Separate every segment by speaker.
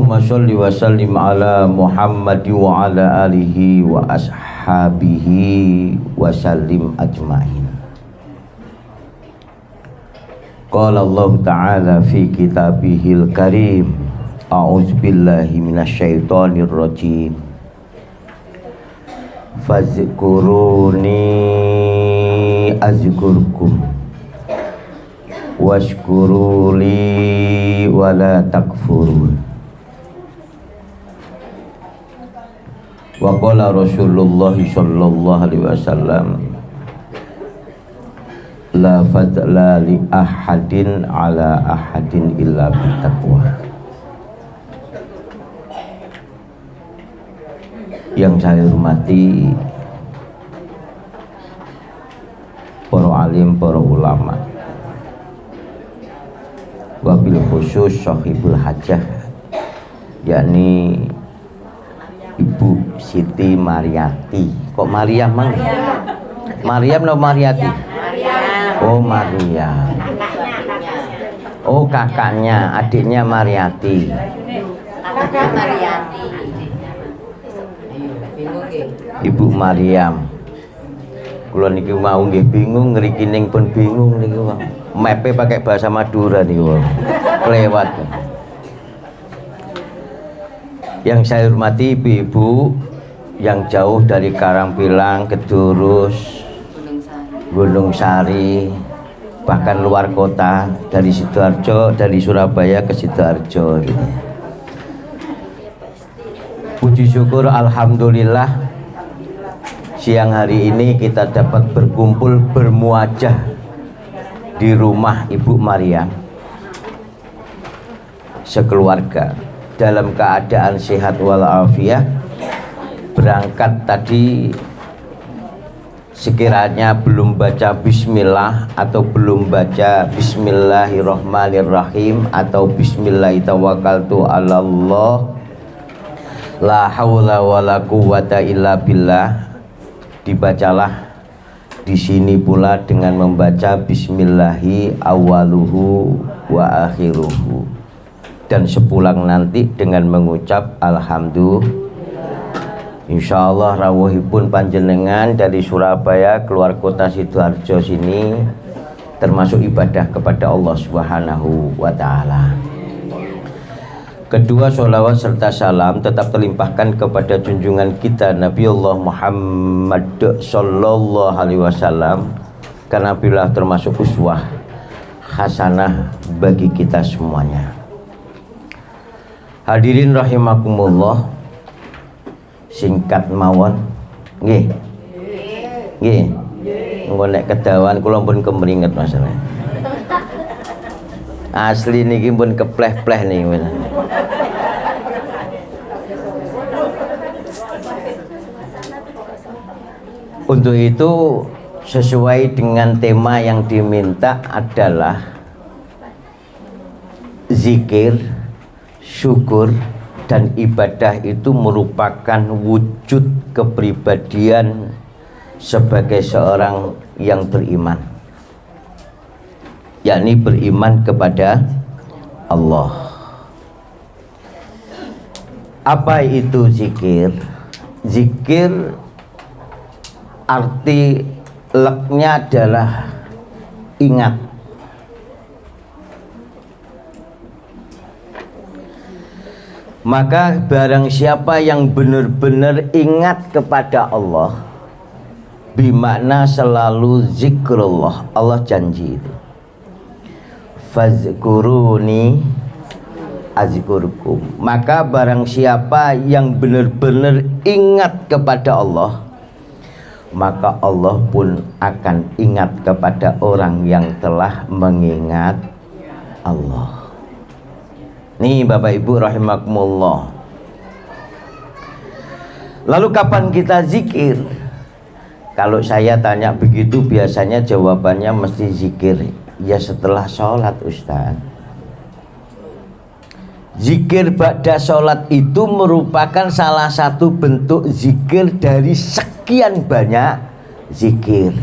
Speaker 1: Allahumma sholli wa sallim ala Muhammad wa ala alihi wa ashabihi wa sallim ajma'in. Qala Allah Ta'ala fi kitabihil karim, a'udzu billahi minasyaitonir rajim. Fazkuruni azkurkum washkuruli wala takfurun. Wa qala Rasulullah sallallahu alaihi wasallam, la fadla li ahadin ala ahadin illa bittaqwa. Yang saya hormati para alim, para ulama, wabil khusus sahibul hajah, yakni Ibu Siti Mariati. Kok Mariam mang? Mariam atau Mariati? Oh Mariam. Oh kakaknya, adiknya Mariati.
Speaker 2: Kakaknya Mariati.
Speaker 1: Ibu Mariam. Kula niki mau nggih bingung, ngrikining pun bingung niki Pak. Mepe pakai bahasa Madura niku. Kelewat. Yang saya hormati ibu-ibu yang jauh dari Karangpilang, Kedurus, Gunung Sari, bahkan luar kota, dari Sidoarjo, dari Surabaya ke Sidoarjo gitu. Puji syukur alhamdulillah siang hari ini kita dapat berkumpul bermuajah di rumah Ibu Mariam sekeluarga dalam keadaan sehat walafiat. Berangkat tadi sekiranya belum baca bismillah atau belum baca bismillahirrahmanirrahim atau bismillahirrahmanirrahim, la haula wala quwwata illa billah, dibacalah di sini pula dengan membaca bismillahi awaluhu wa akhiruhu, dan sepulang nanti dengan mengucap alhamdulillah. Insyaallah rawuhipun panjenengan dari Surabaya keluar kota Sidoarjo sini termasuk ibadah kepada Allah Subhanahu wa taala. Kedua, sholawat serta salam tetap terlimpahkan kepada junjungan kita Nabiullah Muhammad sallallahu alaihi wasallam, karena beliau termasuk uswah hasanah bagi kita semuanya. Hadirin rahimakumullah, singkat mawon nggih. Nggih. Engko nek kedawan kula pun kemringet masalah. Asli niki pun kepleh-pleh niki. Untuk itu sesuai dengan tema yang diminta adalah zikir, syukur, dan ibadah itu merupakan wujud kepribadian sebagai seorang yang beriman, yakni beriman kepada Allah. Apa itu zikir? Zikir arti leknya adalah ingat. Maka barang siapa yang benar-benar ingat kepada Allah, bimakna selalu zikrullah, Allah janji itu, fazkuruni azkurkum. Maka barang siapa yang benar-benar ingat kepada Allah, maka Allah pun akan ingat kepada orang yang telah mengingat Allah. Nih Bapak Ibu rahimakumullah. Lalu kapan kita zikir? Kalau saya tanya begitu biasanya jawabannya mesti zikir ya setelah sholat Ustaz. Zikir ba'da sholat itu merupakan salah satu bentuk zikir dari sekian banyak zikir.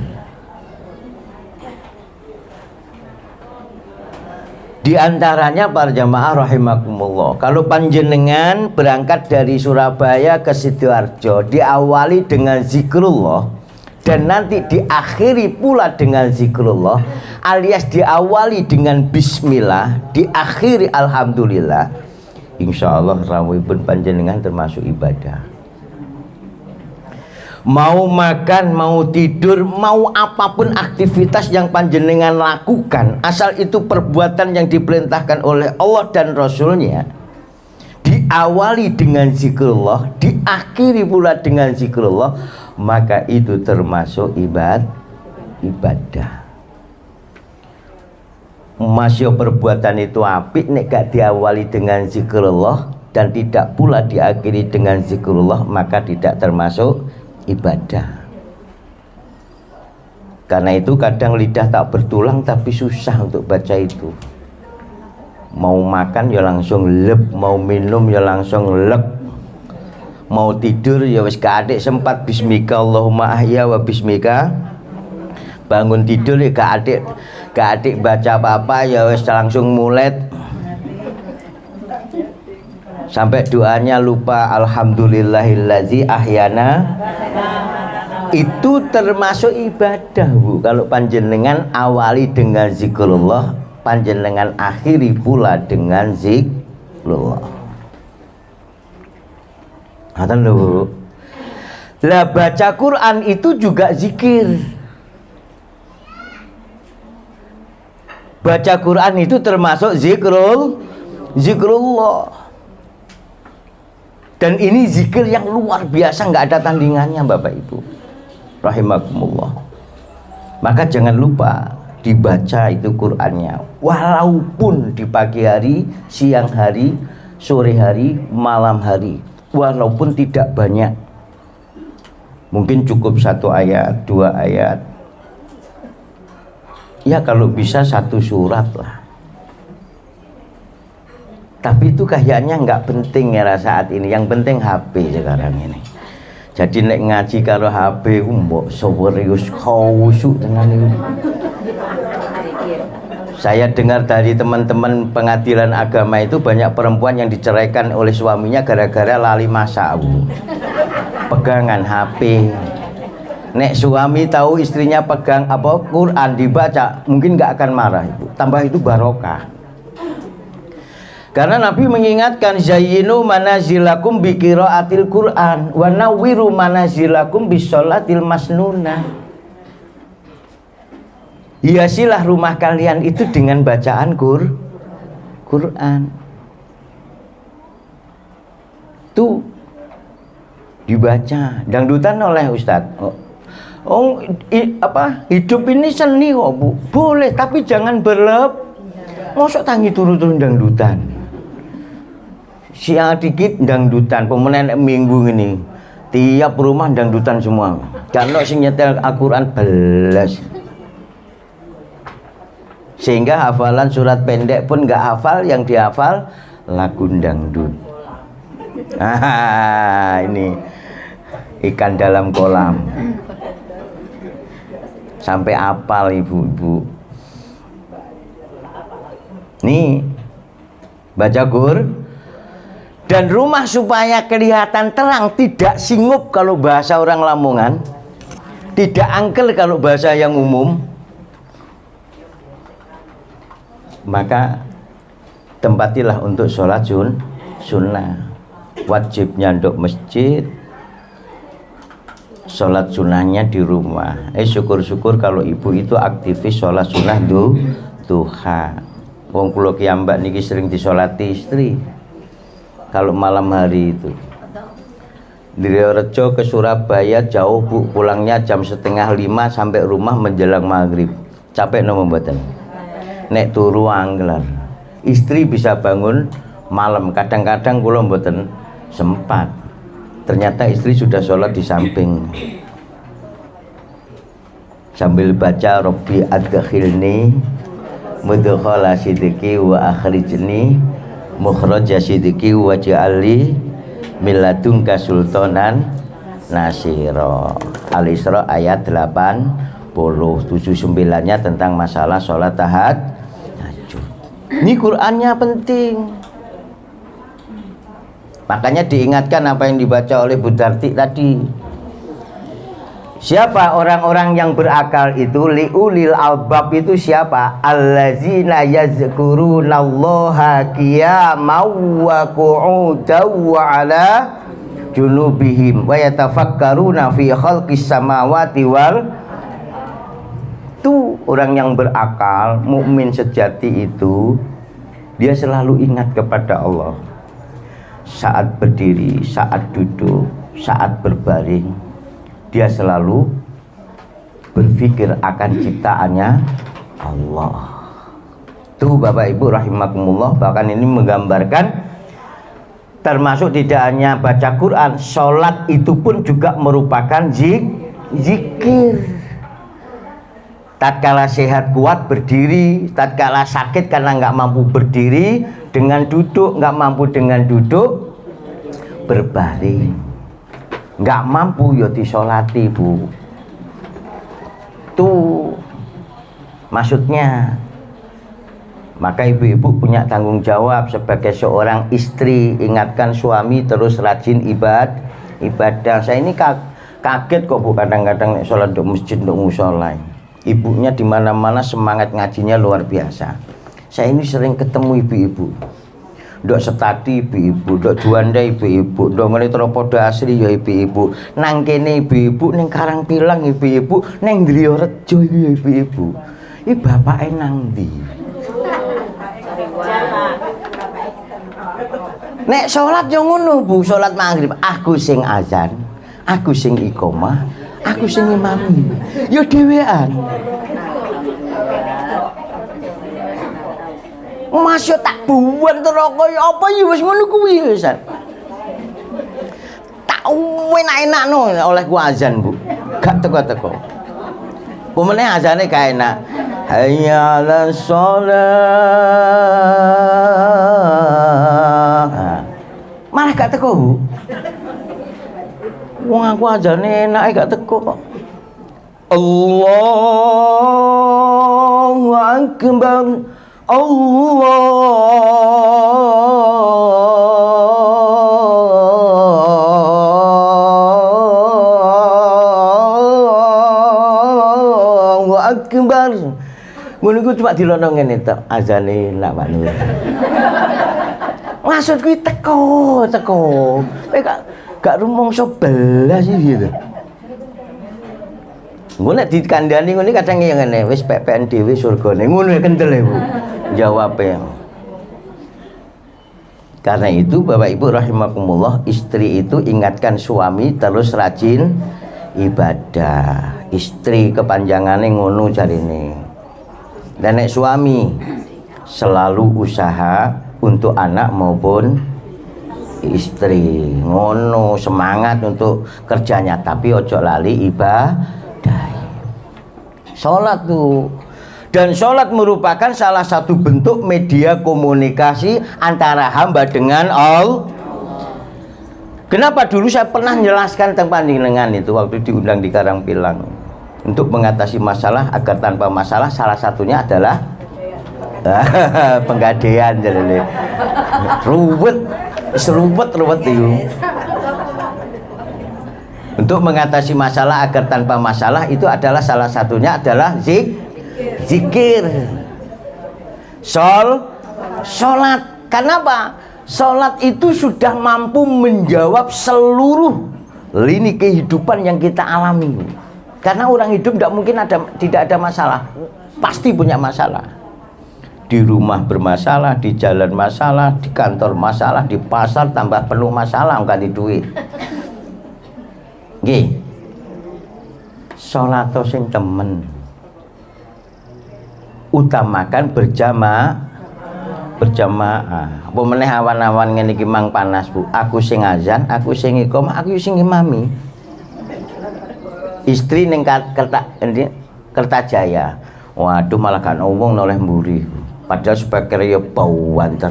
Speaker 1: Di antaranya para jamaah rahimakumullah, kalau panjenengan berangkat dari Surabaya ke Sidoarjo, diawali dengan zikrullah dan nanti diakhiri pula dengan zikrullah, alias diawali dengan bismillah, diakhiri alhamdulillah, insya Allah rawuhipun panjenengan termasuk ibadah. Mau makan, mau tidur, mau apapun aktivitas yang panjenengan lakukan, asal itu perbuatan yang diperintahkan oleh Allah dan Rasulnya, diawali dengan zikrullah, diakhiri pula dengan zikrullah, maka itu termasuk ibadah. Masya perbuatan itu apik nek gak diawali dengan zikrullah dan tidak pula diakhiri dengan zikrullah, maka tidak termasuk ibadah. Karena itu kadang lidah tak bertulang tapi susah untuk baca itu. Mau makan ya langsung lep, mau minum ya langsung lep, mau tidur ya wis gak adik sempat bismika Allahumma ahya wa bismika. Bangun tidur ya gak adik baca apa-apa ya wis langsung mulet. Sampai doanya lupa, alhamdulillahillazi ahyana. Itu termasuk ibadah, Bu. Kalau panjenengan awali dengan zikrullah, panjenengan akhiri pula dengan zikrullah. Ngoten lho, Bu. Lah baca Quran itu juga zikir. Baca Quran itu termasuk zikrullah. Dan ini zikir yang luar biasa, nggak ada tandingannya Bapak Ibu rahimakumullah. Maka jangan lupa dibaca itu Qur'annya, walaupun di pagi hari, siang hari, sore hari, malam hari, walaupun tidak banyak, mungkin cukup 1 ayat, 2 ayat, ya kalau bisa 1 surat lah. Tapi itu kayaknya nggak penting ya saat ini. Yang penting HP sekarang ini. Jadi nek ngaji karo HP mbok serius khusyuk tenan itu. Saya dengar dari teman-teman pengadilan agama itu banyak perempuan yang diceraikan oleh suaminya gara-gara lali masak, Bu. Pegangan HP. Nek suami tahu istrinya pegang apa Quran dibaca, mungkin nggak akan marah, Ibu. Tambah itu barokah. Karena Nabi mengingatkan, zayyinu manazilakum bi qiraatil Qur'an wa nawwiru manazilakum bis sholatil masnunah. Hiasilah rumah kalian itu dengan bacaan Quran. Tuh dibaca dangdutan oleh Ustadz. Hidup ini seni kok, Bu. Boleh, tapi jangan mosok tangi turun-turun dangdutan. Siang dikit dangdutan, pemenang minggu ini tiap rumah dangdutan semua. Kalau sing nyetel Al-Quran belas, sehingga hafalan surat pendek pun nggak hafal, yang dihafal lagu dangdut. Ini ikan dalam kolam sampai hafal ibu-ibu. Nih baca dan rumah supaya kelihatan terang, tidak singup kalau bahasa orang Lamongan, tidak angkel kalau bahasa yang umum. Maka tempatilah untuk sholat sunnah. Wajibnya untuk masjid, sholat sunnahnya di rumah. Syukur-syukur kalau ibu itu aktivis sholat sunnah duha. Wong kula ki ambak niki sering disolati istri. Kalau malam hari itu dari Rejo ke Surabaya jauh, Bu, pulangnya jam 4:30 sampai rumah menjelang maghrib. Capek nopo mboten? Nek turu anggelar. Istri bisa bangun malam, kadang-kadang kula mboten sempat. Ternyata istri sudah sholat di samping sambil baca Rabbi adkhilni mudkhala sidqi wa akhrijni mukhraja sidqi waj'alli min ladunka sultanan nasira. Al-Isra ayat 80. 79-nya tentang masalah sholat tahajud. Ini Qur'annya penting. Makanya diingatkan apa yang dibaca oleh Bu Darti tadi. Siapa orang-orang yang berakal itu? Liulil albab itu siapa? Allazina yazkurunallaha qiyaman wa qu'udan wa ala junubihim wa yatafakkaruna fi khalqis samawati wal. Itu orang yang berakal, mukmin sejati itu dia selalu ingat kepada Allah. Saat berdiri, saat duduk, saat berbaring, dia selalu berpikir akan ciptaannya Allah. Tuh Bapak Ibu rahimakumullah, bahkan ini menggambarkan termasuk tidak hanya baca Quran, sholat itu pun juga merupakan zikir. Tatkala sehat kuat berdiri, tatkala sakit karena nggak mampu berdiri dengan duduk, nggak mampu dengan duduk berbaring, nggak mampu ya disolati Bu. Tuh maksudnya. Maka ibu-ibu punya tanggung jawab sebagai seorang istri, ingatkan suami terus rajin ibadah. Saya ini kaget kok Bu, kadang-kadang sholat di masjid di musola. Ibunya di mana-mana semangat ngajinya luar biasa. Saya ini sering ketemu ibu-ibu. Ndok setati ibu-ibu, ndok juanda ibu-ibu, ndok Ngelitoropodo asri ya ibu-ibu. Nang kene ibu-ibu, ning Karangpilang ibu-ibu, ning Driyorejo ibu-ibu. Iki bapake nang ndi? Nek salat yo ngono Bu, salat maghrib aku sing azan, aku sing iqomah, aku sing imami. Yo dhewean. Mas yo tak buat neraka ya apa ya wis ngono kuwi wisan. Tak enak-enakno oleh ku azan Bu. Gak teko-teko. Pemene azane gak enak. Hayya 'alas shalah. Malah gak teko Bu. Wong aku azane enak gak teko kok. Allahu akbar. Allahu akbar. Ngono iku cuma dilono ngene tok, azane nak Pak Nur. Maksud kuwi teko. Gak rumangsa belas iki gitu. Ngono nek dikandani ngono kadang ya ngene, wis PPN dhewe surgane. Ngono kendel e, Bu. Jawabe. Karena itu Bapak Ibu rahimakumullah, istri itu ingatkan suami terus rajin ibadah. Istri kepanjangane ngono jarine. Dan nek suami selalu usaha untuk anak maupun istri, ngono semangat untuk kerjanya, tapi ojo lali ibadah. Sholat tuh, dan sholat merupakan salah satu bentuk media komunikasi antara hamba dengan Allah. Kenapa dulu saya pernah menjelaskan tentang panjenengan itu waktu diundang di Karangpilang untuk mengatasi masalah agar tanpa masalah, salah satunya adalah penggadean. Jadi ruwet itu. Untuk mengatasi masalah agar tanpa masalah itu adalah salah satunya adalah zikir. Sholat. Kenapa? Sholat itu sudah mampu menjawab seluruh lini kehidupan yang kita alami. Karena orang hidup tidak ada masalah, pasti punya masalah. Di rumah bermasalah, di jalan masalah, di kantor masalah, di pasar tambah penuh masalah, nggak di duit. Nggih. Salat sing temen. Utamakan berjamaah. Apa meneh awan-awan ngene iki mang panas, Bu. Aku sing azan, aku sing iqomah, aku sing imami. Istri ning Kertajaya. Waduh malah kan wong noleh mburi. Padahal speaker ya buanter.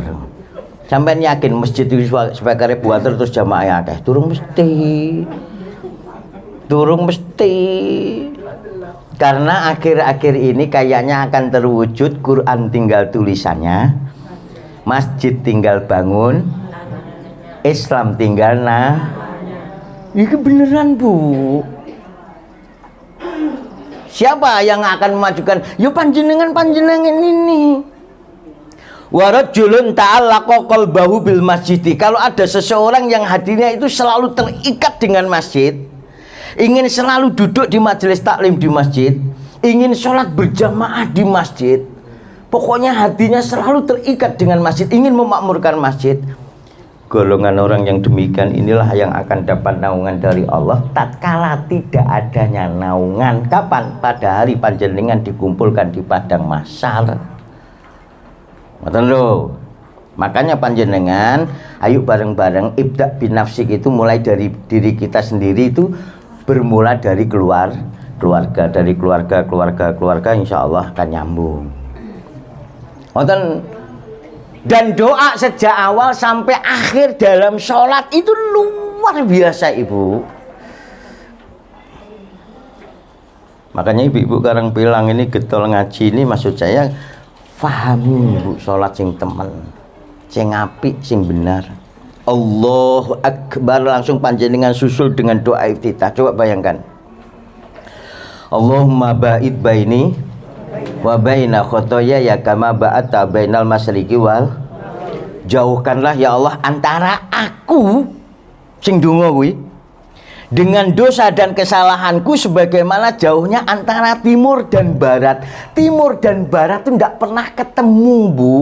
Speaker 1: Sampeyan yakin masjid itu speaker buanter terus jamaah akeh? Durung mesti. Karena akhir-akhir ini kayaknya akan terwujud Quran tinggal tulisannya, masjid tinggal bangun, Islam tinggal ini beneran Bu. Siapa yang akan memajukan? Yo panjenengan ini. Warajulun ta'allaqa qalbahu bil masjidi. Kalau ada seseorang yang hatinya itu selalu terikat dengan masjid, ingin selalu duduk di majelis taklim di masjid, ingin sholat berjamaah di masjid, pokoknya hatinya selalu terikat dengan masjid, ingin memakmurkan masjid. Golongan orang yang demikian inilah yang akan dapat naungan dari Allah tatkala tidak adanya naungan. Kapan? Pada hari panjenengan dikumpulkan di padang mahsyar. Ngoten lho. Makanya panjenengan ayo bareng-bareng ibda binafsik itu mulai dari diri kita sendiri, itu bermula dari keluarga, dari keluarga insya Allah akan nyambung. Ngoten. Dan doa sejak awal sampai akhir dalam sholat itu luar biasa Ibu. Makanya ibu-ibu karang bilang ini getol ngaji ini, maksud saya pahami Bu, sholat sing temen, sing apik, sing benar. Allahu Akbar, langsung panjenengan susul dengan doa iftitah. Coba bayangkan, Allahumma ba'id baini wa baina khotoya ya kama ba'ata bainal masyriqi wal. Jauhkanlah ya Allah antara aku sing donga kuwi dengan dosa dan kesalahanku sebagaimana jauhnya antara timur dan barat. Timur dan barat itu tidak pernah ketemu Bu.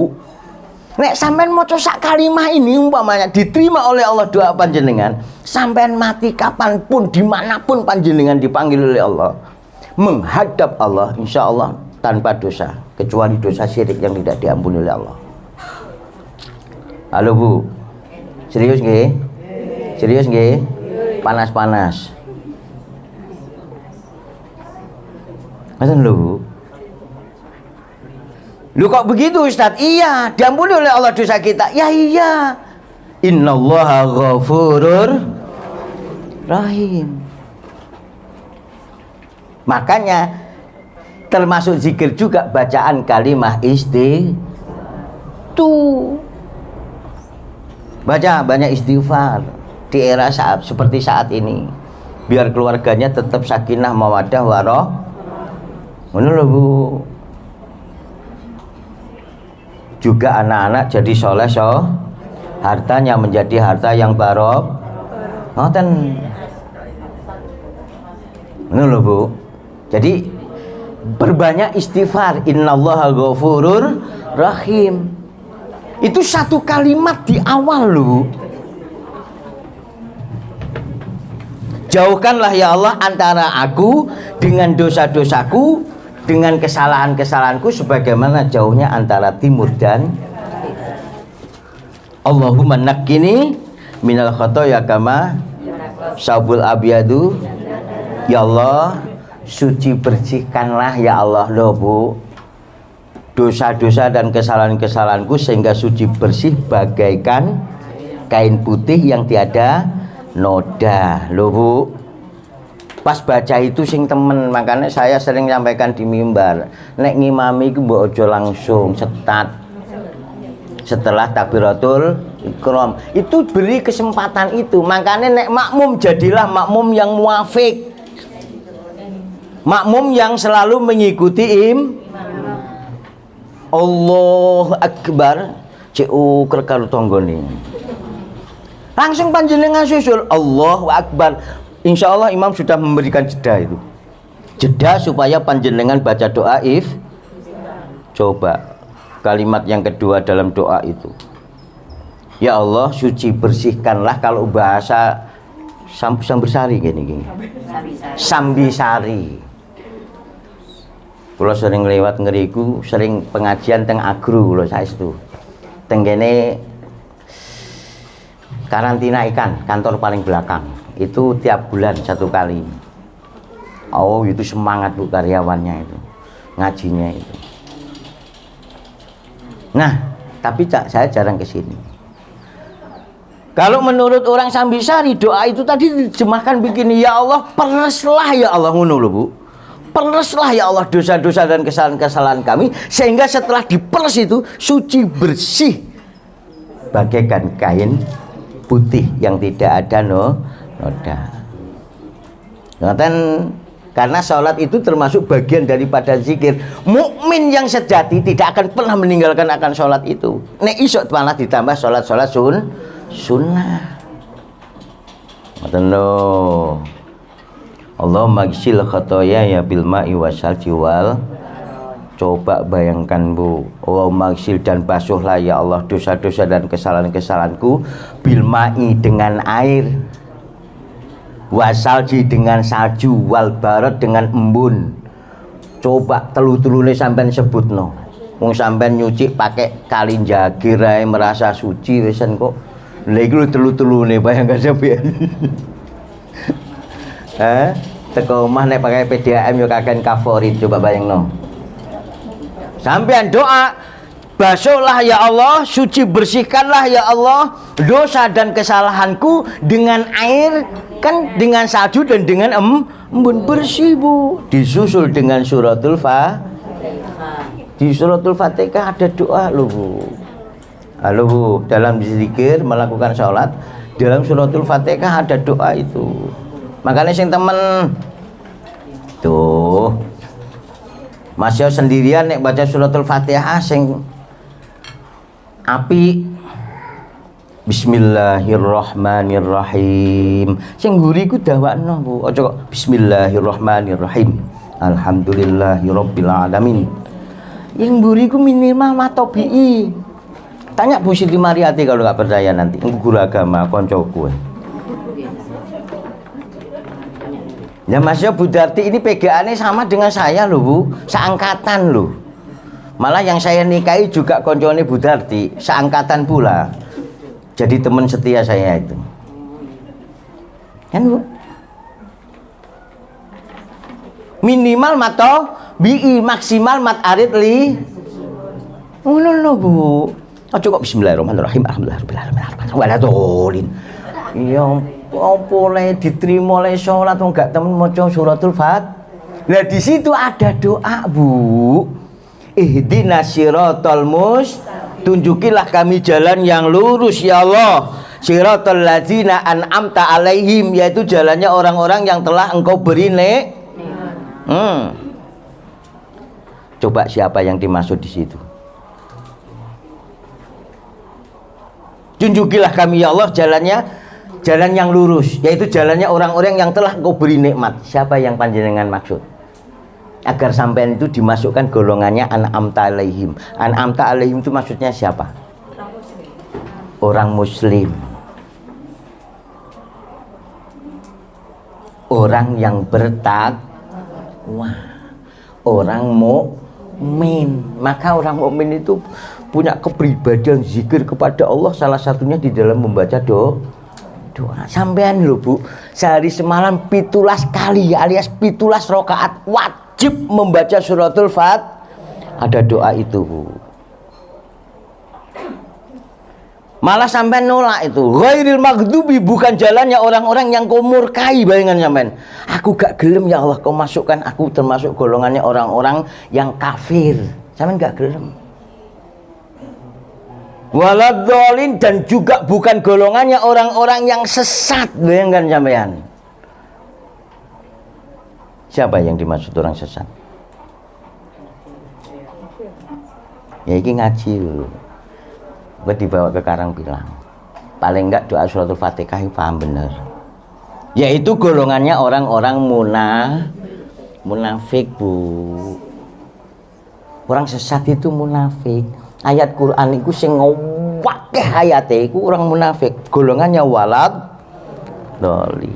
Speaker 1: Nek sampean maca sak kalimah ini umpamanya diterima oleh Allah doa panjenengan, sampean mati kapanpun dimanapun panjenengan dipanggil oleh Allah, menghadap Allah insya Allah tanpa dosa, kecuali dosa syirik yang tidak diampuni oleh Allah. Halo Bu, serius nggih? Serius nggih? Panas-panas. Masa lho Bu? Lu kok begitu Ustadz? Iya, diampuni oleh Allah dosa kita. Ya iya. Innallaha ghafurur rahim. Makanya termasuk zikir juga bacaan kalimah baca banyak istighfar di era seperti saat ini, biar keluarganya tetap sakinah mawaddah warahmah. Ngono lho Bu. Juga anak-anak jadi soleh hartanya menjadi harta yang barok. Ngoten. Ngono lho Bu. Jadi berbanyak istighfar, innallaha ghafurur rahim. Itu satu kalimat di awal loh. Jauhkanlah ya Allah antara aku dengan dosa-dosaku, dengan kesalahan-kesalahanku sebagaimana jauhnya antara timur dan. Allahumma naqqini minal khotoya kama sabul abyadu. Ya Allah, suci bersihkanlah ya Allah loh Bu dosa-dosa dan kesalahan-kesalahanku sehingga suci bersih bagaikan kain putih yang tiada noda loh Bu. Pas baca itu sing temen, makanya saya sering sampaikan di mimbar, nek ngimami itu mbok ojo langsung setat setelah takbiratul ikram, itu beri kesempatan itu. Makanya nek makmum jadilah makmum yang muafik, makmum yang selalu mengikuti Allahu Akbar cu karo tanggane. Langsung panjenengan susul Allahu Akbar. Insya Allah imam sudah memberikan jeda itu. Jeda supaya panjenengan baca doa coba kalimat yang kedua dalam doa itu. Ya Allah, suci bersihkanlah, kalau bahasa Sambisari gini. Sambisari. Kalau sering lewat ngeriku, sering pengajian teng agro loh saya itu. Tenggene karantina ikan, kantor paling belakang. Itu tiap bulan satu kali. Oh, itu semangat Bu karyawannya itu. Ngajinya itu. Nah, tapi saya jarang ke sini. Kalau menurut orang Sambisari, doa itu tadi diterjemahkan begini, ya Allah, pereslah ya Allah, ngono lho Bu. Pereslah ya Allah dosa-dosa dan kesalahan-kesalahan kami, sehingga setelah diperes itu suci bersih bagaikan kain putih yang tidak ada noda. Karena sholat itu termasuk bagian daripada zikir. Mukmin yang sejati tidak akan pernah meninggalkan akan sholat itu. Nek iso malah ditambah sholat sunnah. Allahumma ghsil khotoya ya bil ma'i wasalji wal. Coba bayangkan Bu, Allahumma ghsil dan basuhlah ya Allah dosa-dosa dan kesalahan-kesalahanku bil ma'i dengan air, wasalji dengan salju, wal barad dengan embun. Coba telu-telune sampean sebutno. Wong sampean nyuci pakai kalin jagir ae merasa suci wisan kok. Lha iku telu-telune bayangkan sampean. Teko omah nek pakai PDAM yo kaken favorit, coba bayangno. Sampean doa, basuhlah ya Allah, suci bersihkanlah ya Allah dosa dan kesalahanku dengan air, kan dengan salju dan dengan embun bersih Bu. Disusul dengan suratul di suratul Fatihah ada doa loh Bu. Halo Bu, dalam zikir melakukan sholat dalam suratul Fatihah ada doa itu. Makanya sing temen tuh masih sendirian nek baca suratul Fatihah sing api Bismillahirrahmanirrahim. Sing nguri ku dawakno Bu. Aja kok Bismillahirrahmanirrahim. Alhamdulillahirabbil alamin. Yang nguri ku minimal matobi. Tanya Bu Siti Mariati kalau nggak percaya nanti. Guru agama koncoku. Ya Mas Bu Darti ini PGA-nya sama dengan saya loh Bu, seangkatan loh. Malah yang saya nikahi juga koncone Bu Darti, seangkatan pula. Jadi teman setia saya itu. Kan Bu? Minimal mato bi, maksimal mat arit li. Ngono lho Bu. Aja kok bismillahirrahmanirrahim. Alhamdulillahirabbil alamin. Iya, apa le diterima le salat wong gak temen maca suratul Fatihah. Lah di situ ada doa Bu. Ihdinas siratal tunjukilah kami jalan yang lurus ya Allah. Siratal ladzina an'amta alaihim, yaitu jalannya orang-orang yang telah Engkau beri Coba siapa yang dimaksud di situ? Tunjukilah kami ya Allah jalan yang lurus, yaitu jalannya orang-orang yang telah Engkau beri nikmat. Siapa yang panjenengan maksud? Agar sampean itu dimasukkan golongannya an'amta alaihim. An'amta alaihim itu maksudnya siapa? Orang muslim. Orang yang bertakwa. Orang mukmin. Maka orang mukmin itu punya kepribadian zikir kepada Allah, salah satunya di dalam membaca doa. Sampean lho Bu, sehari semalam 17 kali alias 17 rakaat wajib membaca suratul Fatihah. Ada doa itu Bu. Malah sampean nolak itu. Ghairil maghdubi, bukan jalannya orang-orang yang kau murkai. Bayangan sampean, aku gak gelem ya Allah kau masukkan aku termasuk golongannya orang-orang yang kafir. Sampean gak gelem. Waladhdallin, dan juga bukan golongannya orang-orang yang sesat. Bayangkan sampean. Siapa yang dimaksud orang sesat? Ya ini ngaji dulu. Gue dibawa ke Karangpilang. Paling enggak doa suratul Fatihah paham bener. Yaitu golongannya orang-orang munafik Bu. Orang sesat itu munafik. Ayat Quran itu sing ngowakeh ayate iku orang munafik, golongannya walad doli.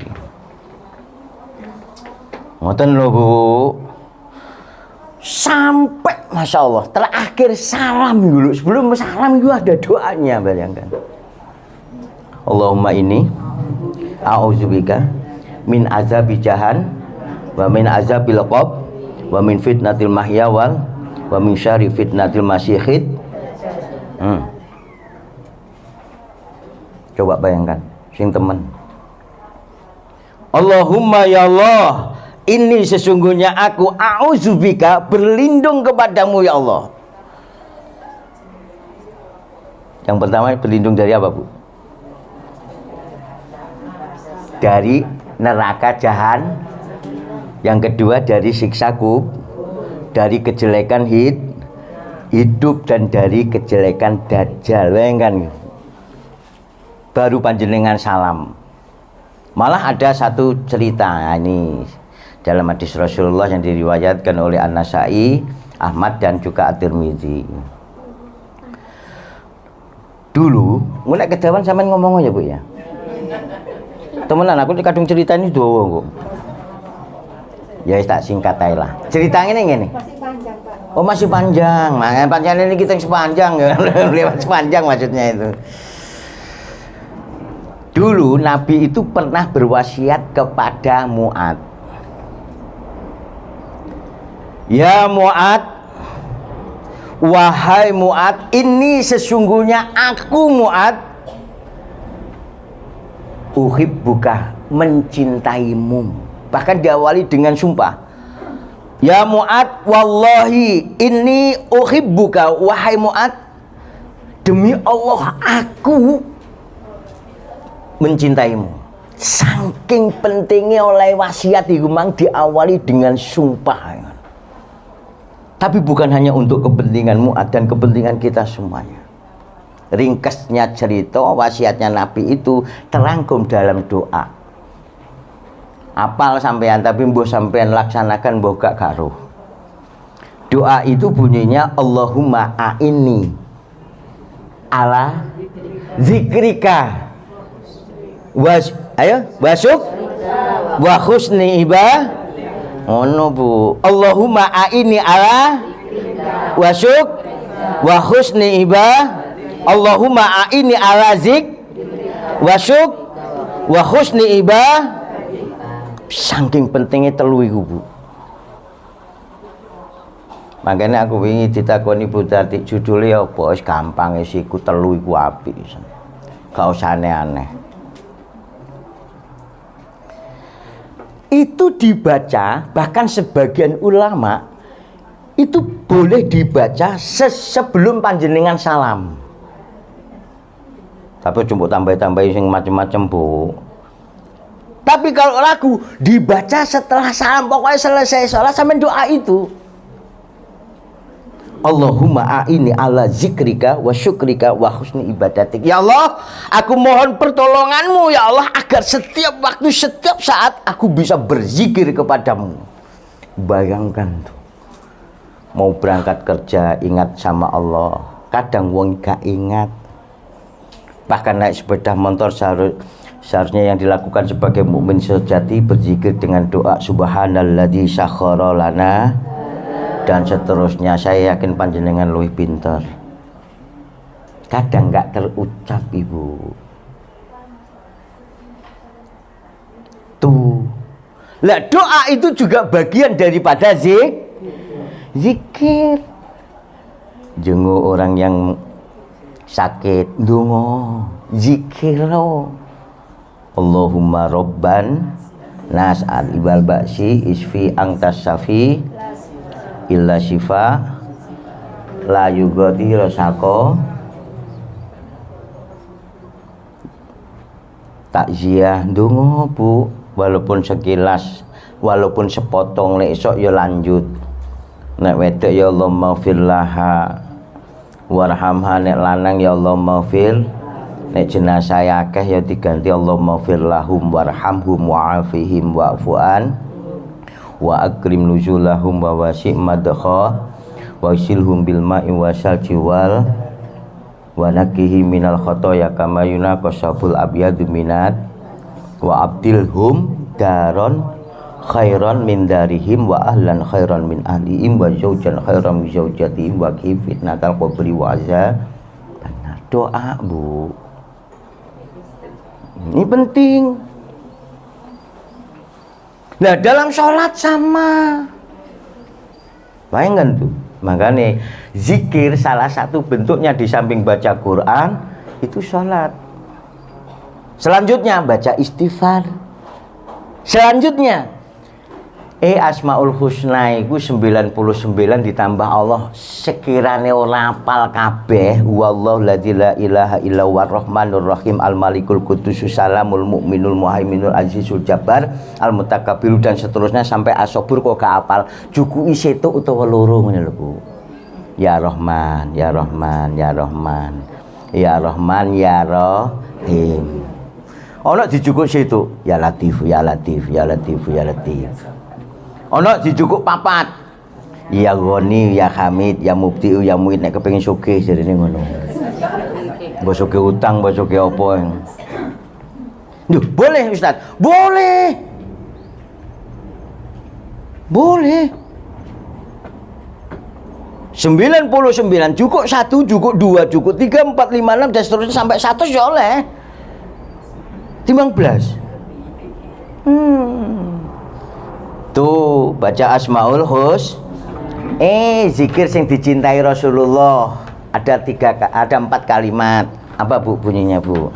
Speaker 1: Ngoten lho Bu. Sampai Masya Allah terakhir salam dulu. Sebelum salam itu ada doanya, bayangkan. Allahumma ini a'udzubika min azabi jahan wa min azabil qabr wa min fitnatil mahya wal wa min syarri fitnatil masyihid. Coba bayangkan sing temen. Allahumma ya Allah, ini sesungguhnya aku a'udzubika berlindung kepadamu ya Allah. Yang pertama berlindung dari apa, Bu? Dari neraka jahan. Yang kedua dari siksa dari kejelekan hidup dan dari kejelekan dajjal, kan? Baru panjenengan salam. Malah ada satu cerita, ini dalam hadis Rasulullah yang diriwayatkan oleh An-Nasai, Ahmad dan juga At-Tirmidzi. Dulu, mulai kedawan sampean ngomong aja, Bu ya. Temenan aku kadung cerita ini doang kok. Ya tak singkat aja lah. Ceritanya ini.
Speaker 3: Masih panjang, Pak.
Speaker 1: Oh masih panjang. Nah, panjang ini kita yang sepanjang lewat sepanjang maksudnya itu. Dulu Nabi itu pernah berwasiat kepada Mu'ad. Ya Mu'ad, wahai Mu'ad, ini sesungguhnya aku Mu'ad, uhibbuka, mencintaimu. Bahkan diawali dengan sumpah. Ya Mu'ad, wallahi inni uhibbuka, wahai Mu'ad, demi Allah aku mencintaimu. Saking pentingnya oleh wasiat itu mang diawali dengan sumpah. Tapi bukan hanya untuk kepentingan Mu'ad dan kepentingan kita semuanya. Ringkasnya cerita wasiatnya Nabi itu terangkum dalam doa. Apal sampean tapi mbuh sampean laksanakan mbuh gak karo. Doa itu bunyinya Allahumma a'inni ala zikrika wasuk wa husni ono Bu. Allahumma a'inni ala wasuk wa husni Allahumma a'inni ala zik wasuk wa husni saking pentingnya telu iku, Bu. Makanya aku wingi ditakoni Bu Tati judulnya apa, wis gampang wis iku telu iku apik. Gak usah aneh-aneh. Itu dibaca, bahkan sebagian ulama itu boleh dibaca sebelum panjenengan salam. Tapi coba tambah-tambahin yang macam-macam, Bu. Tapi kalau lagu dibaca setelah salam, pokoknya selesai sholat sampai doa itu. Allahumma a'inni ala zikrika wa syukrika wa husni ibadatik. Ya Allah, aku mohon pertolonganmu ya Allah agar setiap waktu, setiap saat aku bisa berzikir kepadamu. Bayangkan tuh, mau berangkat kerja ingat sama Allah, kadang wong gak ingat. Bahkan naik sepeda motor seharusnya yang dilakukan sebagai mukmin sejati berzikir dengan doa subhanalladzi sakhkhara lana dan seterusnya. Saya yakin panjenengan luwih pinter. Kadang nggak terucap, Ibu. Tuh. Lah doa itu juga bagian daripada zikir. Jenguk orang yang sakit, ndonga, zikir lo. Allahumma robban nas al-ibal ba'si isfi angtas safi illa syifa la yugati rasako. Takziah ndonga, Bu, walaupun sekilas, walaupun sepotong, nek esok ya lanjut. Nek wedok ya Allah maghfir laha warhamha, nek lanang ya Allah maghfir, nek jenazah akeh ya diganti Allah maghfir lahum warhamhum wa'afihim wa'fu'an wa akrim nuzulahum wa wasi' madkha wa silhum bil ma'i wa salji wal wa nakihi minal khotoya kama yunaqasabul abyadu minat wa abdilhum daron khairan min darihim wa ahlan khairan min ahlihim wa zaujan khairan min zaujatihim wa fitnatal qabri wa azab. Benar doa, Bu. Ini penting. Nah dalam sholat sama. Bayangkan tuh. Makanya zikir salah satu bentuknya di samping baca Quran itu sholat. Selanjutnya baca istighfar. Selanjutnya Asmaul Husna iku 99 ditambah Allah sekirane ora apal kabeh wallahu la ilaha illa huwar rahmanur rahim al malikul qudusus salamul mukminul muhaiminul azizul jabbar al mutakabbir dan seterusnya sampai asobur kok gak apal jukuki setuk utawa loro ngene lho Bu. Ya Rahman ya Rahman ya Rahman ya Rahman ya Rahim. Ana dijukuk setuk ya Latif ya Latif ya Latif ya Latif. Ono dijukuk papat. Ya Ghani, ya Hamid, ya Mubdi'u, ya Mu'id nek kepengin sugih jarene ngono. Mbok sugih utang, mbok sugih apa. Duh, boleh Ustaz. Boleh. Boleh. 99 cukup 1, cukup 2, cukup 3, 4, 5, 6 dan seterusnya sampai 100 ya oleh. Timbang belas. Tuh baca Asmaul Hus zikir sing dicintai Rasulullah ada 4 kalimat. Apa Bu bunyinya Bu?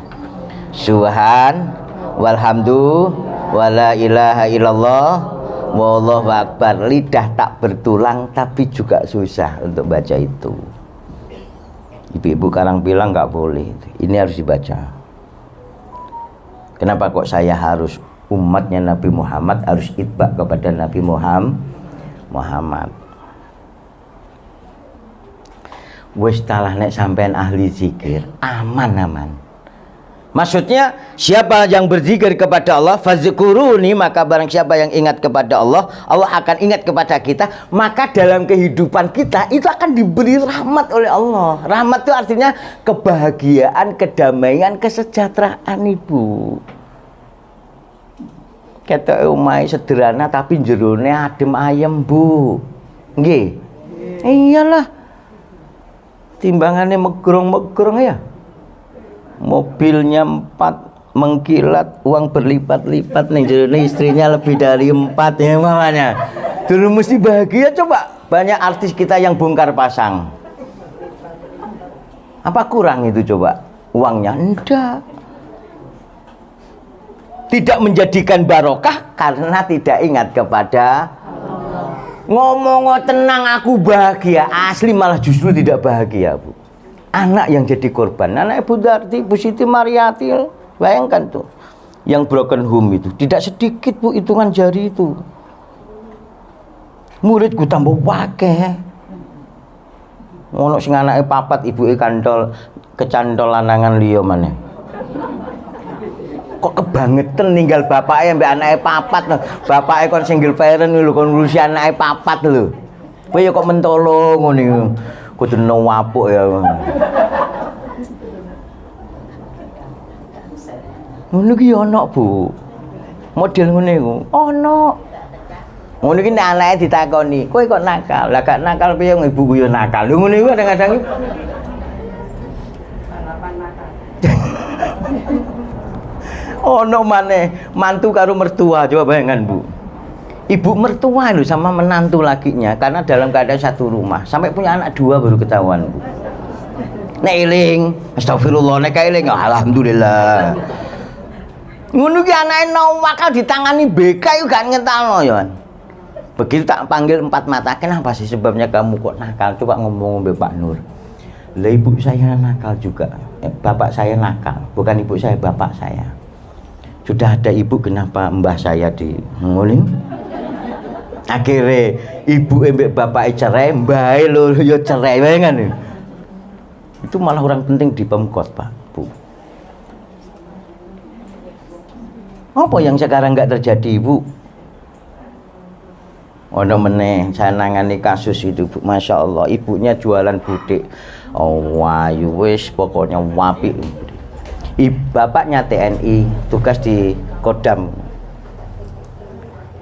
Speaker 1: Subhan walhamdu wala ilaha illallah wallahu akbar. Lidah tak bertulang tapi juga susah untuk baca itu. Ibu-ibu kadang bilang nggak boleh. Ini harus dibaca. Kenapa kok saya harus umatnya Nabi Muhammad harus itba kepada Nabi Muhammad. Wis talah nek sampean ahli zikir aman. Maksudnya siapa yang berzikir kepada Allah fazkuruni maka barang siapa yang ingat kepada Allah Allah akan ingat kepada kita maka dalam kehidupan kita itu akan diberi rahmat oleh Allah. Rahmat itu artinya kebahagiaan, kedamaian, kesejahteraan Ibu. Kata umai sederhana tapi jerone adem ayem Bu. Nggih. Iyalah. Timbangannya megrong-megrong ya. Mobilnya 4 mengkilat, uang berlipat-lipat nih jerone istrinya lebih dari 4 ya mamanya. Dulu mesti bahagia coba. Banyak artis kita yang bongkar pasang. Apa kurang itu coba? Uangnya enggak. Tidak menjadikan barokah karena tidak ingat kepada ngomong tenang aku bahagia asli malah justru tidak bahagia Bu. Anak yang jadi korban, anak Ibu Darti, Bu Siti Mariati, bayangkan tuh yang broken home itu tidak sedikit Bu hitungan jari itu. Muridku tambah wakeh. Ngono sing anake papat ibuke kecantol lanangan liya maneh. Kok kebangetan ninggal bapaknya mbak anaknya papat loh. Bapaknya kon single parent lho kon ngurusi anaknya papat lho. Kowe ya kok mentolo ngono. Kudu wapuk ya. Ngono ki ono Bu. Model ngene iku. Ono. Ngono ki nek anake ditakoni, kowe kok nakal. Lah gak nakal piye ibuku ya nakal. Lho ngono iku kadang-kadang ono maneh mantu karo mertua, coba bayangkan Bu. Ibu mertua lho sama menantu lakinya karena dalam keadaan satu rumah sampai punya anak 2 baru ketahuan Bu. Nek eling, astagfirullah, nek eling alhamdulillah. Ngono ki anake nawakal ditangani BK yo gak ngetalno ya. Begitu tak panggil 4 mata, kenapa sih sebabnya kamu kok nakal? Coba ngomong mbek Pak Nur. Lah ibu saya nakal juga. Bapak saya nakal, bukan ibu saya, bapak saya. Sudah ada ibu, kenapa mbah saya di nguling? Akhirnya ibu mbek bapak cerai, mbah lo yo cerai kan? Itu malah orang penting di Pemkot Pak Bu. Apa yang sekarang nggak terjadi Bu? Ono meneh saya nangani kasus itu Bu, masya Allah ibunya jualan budik. Oh wayu wis pokoknya wapi. Bapaknya TNI tugas di Kodam.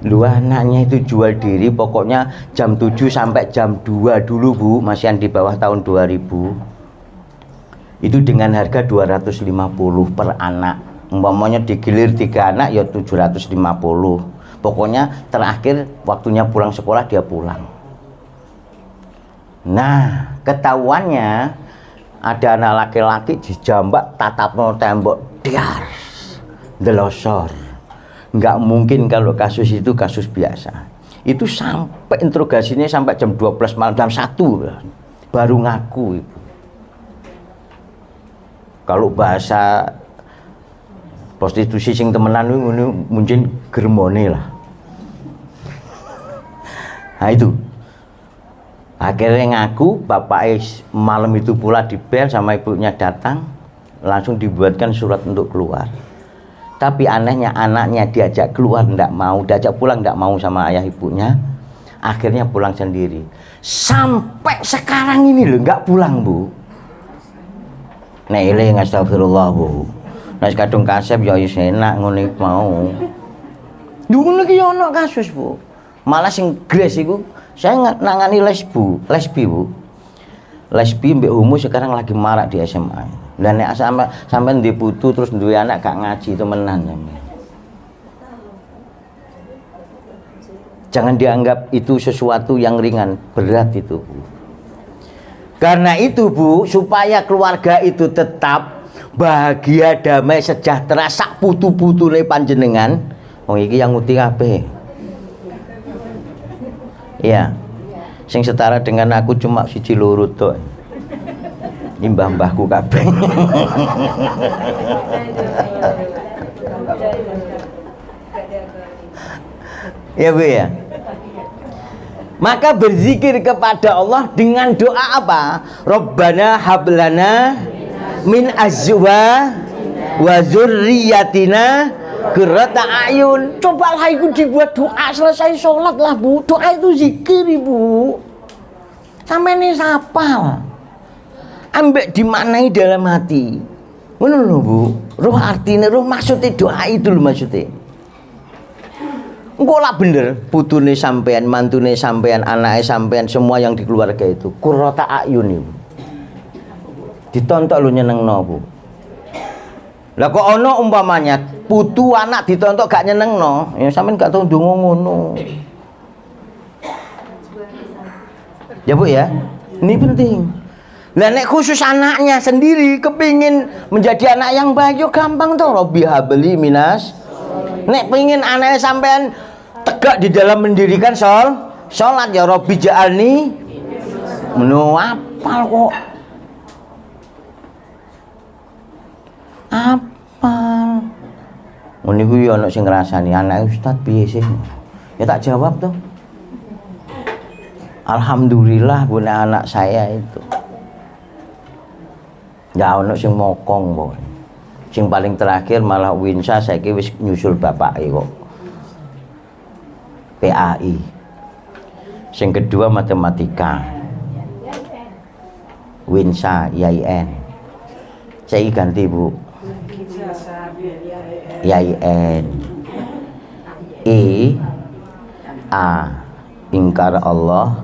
Speaker 1: Lu anaknya itu jual diri pokoknya jam 7 sampai jam 2 dulu Bu, masih yang di bawah tahun 2000. Itu dengan harga 250 per anak. Umpamanya digilir 3 anak ya 750. Pokoknya terakhir waktunya pulang sekolah dia pulang. Nah, ketahuannya ada anak laki-laki dijambak tatapno tembok diar delosor. Nggak mungkin kalau kasus itu kasus biasa. Itu sampai interogasinya sampai jam 12 malam, jam 1 baru ngaku Ibu. Kalau bahasa prostitusi sing temenan mungkin germone lah. Nah itu akhirnya ngaku, bapak malam itu pula dibel sama ibunya datang, langsung dibuatkan surat untuk keluar. Tapi anehnya anaknya diajak keluar enggak mau, diajak pulang enggak mau sama ayah ibunya. Akhirnya pulang sendiri. Sampai sekarang ini loh enggak pulang Bu. Nek eling astagfirullah Bu. Nek kadung kasep ya wis enak ngono mau. Dulu iki ono kasus Bu. Malah sing gres iku saya nangani lesbi Bu. Lesbi mbek homo sekarang lagi marak di SMA. Dan nek sampean ndek putu terus duwe anak gak ngaji temenan sampean. Jangan dianggap itu sesuatu yang ringan, berat itu Bu. Karena itu Bu, supaya keluarga itu tetap bahagia, damai, sejahtera, sak putu-putune panjenengan, wong iki yang nguti kabeh. Iya. Sing setara dengan aku cuma siji loro tok. Ini mbah-mbahku kabeh. Ya Bu ya. Maka berzikir kepada Allah dengan doa apa? Rabbana hablana min azwa wa dzurriyyatina qurrata ayun. Cobalah itu dibuat doa selesai sholat lah Bu. Doa itu zikir Ibu. Sampai ini sapal. Ambek dimaknai dalam hati. Ngono lho Bu. Roh artinya, roh maksudnya doa itu lho maksudnya. Engko lah bener putune sampean, mantune sampean, anake sampean, semua yang di keluarga itu qurrata ayun Ibu. Ditontok lu nyenengno Bu. Lah kok ono umpamanya putu anak ditontok gak nyenengno, ya sampean gak tau ndonga ngono. Ya Bu ya. Ini penting. Lah nek khusus anaknya sendiri kepingin menjadi anak yang baik yo gampang toh, Robbi habli minas. Nek pengin anaknya sampean tegak di dalam mendirikan sholat ya Robbi ja'alni menu apal kok. Apal. Ngono iku yo ana sing ngrasani anak Ustaz piye sih? Ya tak jawab tuh. Alhamdulillah punya anak saya itu. Ya ono sing mokong kok. Sing paling terakhir malah Winsa saiki wis nyusul bapake kok. PAI. Sing kedua matematika. Winsa IAIN. Saya ganti Bu. IAIN. A ingkar Allah,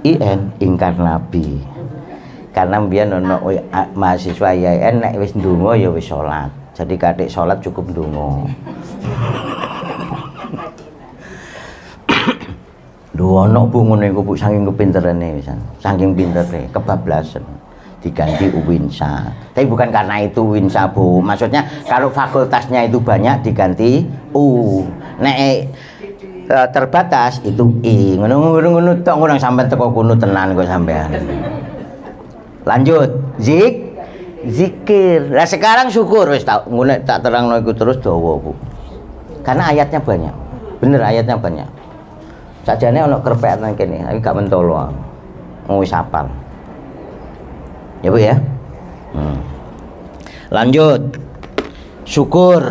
Speaker 1: IN ingkar Nabi. Karena biyen ono mahasiswa IAIN nek wis ndonga ya wis salat. Jadi katik salat cukup ndonga. Lho ono Bu ngono iku Bu saking kepinterane pisan. Saking pintere kebablasan diganti Winsa. Tapi bukan karena itu Winsa Bu. Maksudnya kalau fakultasnya itu banyak diganti U. Nek terbatas itu I. Ngono-ngono tok ngono sampean teko kono tenan kok sampean. Lanjut, zikir. Lah sekarang syukur wis tak ngono tak terangno iku terus dawa Bu. Karena ayatnya banyak. Bener ayatnya banyak. Sajane ono kerpek nang kene, tapi gak mentolo. Wis hafal. Ya Bu ya. Lanjut. Syukur.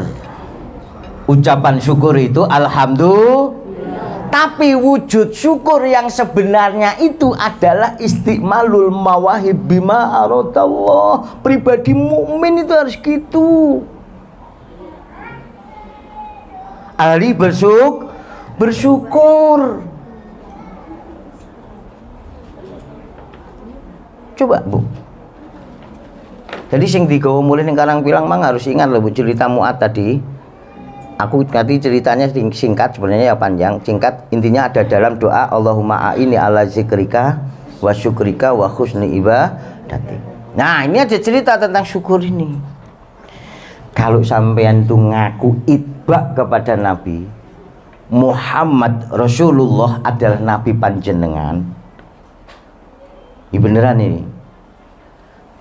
Speaker 1: Ucapan syukur itu alhamdulillah. Tapi wujud syukur yang sebenarnya itu adalah istiqmalul mawahib bima aradallah. Pribadi mukmin itu harus gitu. Ahli bersyukur. Coba Bu. Jadi sing digawa mulai ning Karang Pilang mang harus ingat loh Bu cerita Mu'ad tadi. Aku nanti ceritanya singkat, sebenarnya ya panjang. Singkat intinya ada dalam doa Allahumma a'ini ala zikrika wa syukrika wa husni ibadati. Nah ini ada cerita tentang syukur ini. Kalau sampean tuh ngaku itba kepada Nabi, Muhammad Rasulullah adalah nabi panjenengan, ini beneran ini,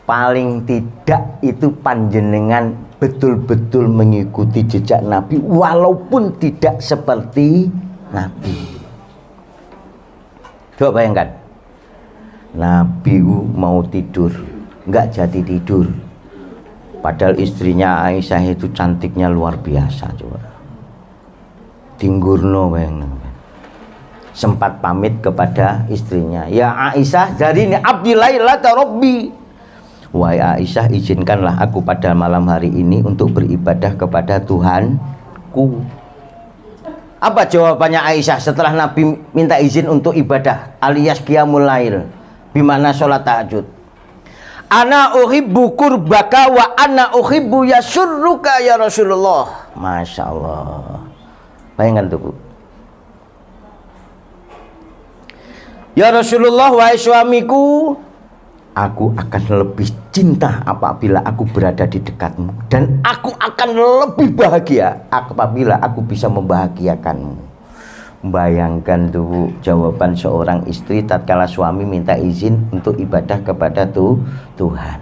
Speaker 1: paling tidak itu panjenengan betul-betul mengikuti jejak nabi walaupun tidak seperti nabi. Coba bayangkan, nabi mau tidur nggak jadi tidur, padahal istrinya Aisyah itu cantiknya luar biasa. Coba tinggurno, bayangkan, sempat pamit kepada istrinya, ya Aisyah, jadi ini abdillailata rabbi, wahai Aisyah, izinkanlah aku pada malam hari ini untuk beribadah kepada Tuhanku. Apa jawabannya Aisyah setelah Nabi minta izin untuk ibadah alias qiyamul lail, bimana sholat tahajud? Ana uhibbu qurbaka wa ana uhibbu yasurruka ya Rasulullah. Masya Allah, bayangkan tuh Bu. Ya Rasulullah, wahai suamiku, aku akan lebih cinta apabila aku berada di dekatmu, dan aku akan lebih bahagia apabila aku bisa membahagiakanmu. Bayangkan tuh jawaban seorang istri tatkala suami minta izin untuk ibadah kepada Tuhan.